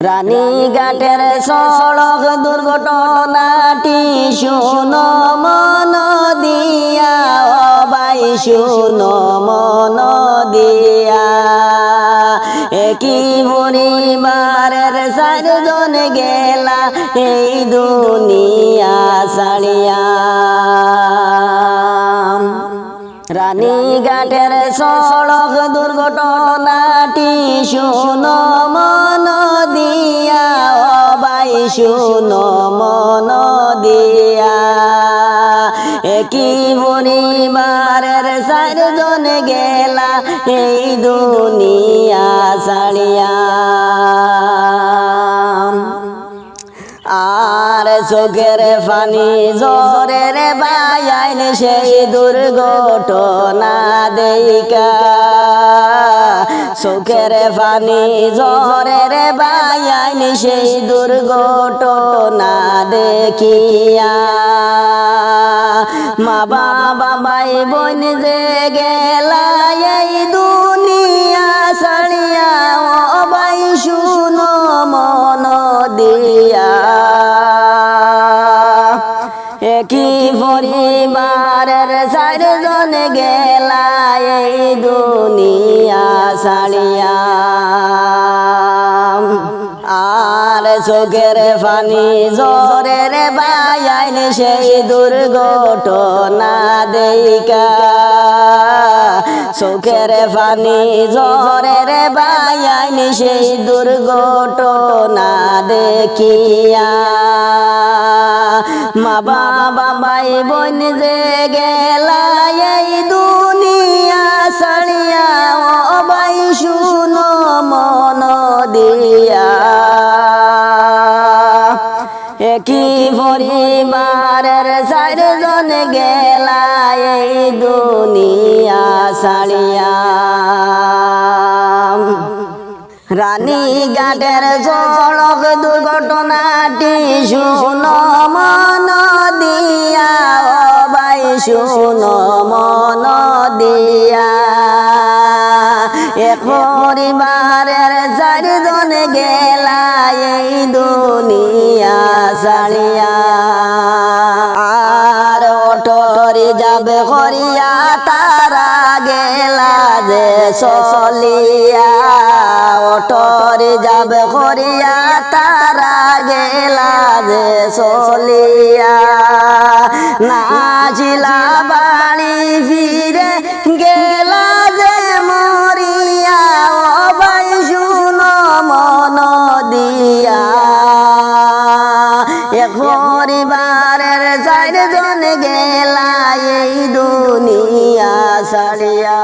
রানীঘাটের সড়ক দুর্ঘটনাটি শুনো মন দিয়া, ও ভাই শুনো মন দিয়া। একই পরিবারের চারজন গেলা এই দুনিয়া ছাড়িয়া। রানীঘাটের সড়ক দুর্ঘটনাটি শুনো মন দিয়া, ও ভাই শুনো মন দিয়া। একই পরিবারের চারজন গেলা এই দুনিয়া ছাড়িয়া। আর চোখের পানি জোরের বায়াইন সেই দুর্ঘটনা দেইকা। চোখের পানি জোরের বায়াইন সেই দুর্ঘটনা দেখিয়া। মা বাবা ভাই বোন যে গেলা এই দুনিয়া ছাড়িয়া, ও ভাই শুনো মন দিয়া। একই পরিবারের চারজন গেলা এই দুনিয়া ছাড়িয়া। আর চোখের পানি জোরের বায়াইন সেই দুর্ঘটনা দেইকা। চোখের পানি জোরের বায়াইন সেই দুর্ঘটনা দেখিয়া। মা বাবা ভাই বোন যে গেলা এই দুনিয়া ছাড়িয়া, ও ভাই শুনো মন দিয়া। একই পরিবারের চারজন গেলা এই দুনিয়া ছাড়িয়া। রানীঘাটের সড়ক দুর্ঘটনাটি শুনো মন দিয়া, ও ভাই শুনো মন দিয়া। এক পরিবারের চারজন গেলা এই দুনিয়া ছাড়িয়া। আর অটোরে যাবে করিয়া তারা গেলা যে চলিয়া। অটোরে যাবে করিয়া তারা গেলা যে চলিয়া। নাচিলা বাড়ি ফিরে গেলা যে মরিয়া, ও ভাই শুনো মন দিয়া। এক পরিবারের চারজন গেলা এই দুনিয়া ছাড়িয়া।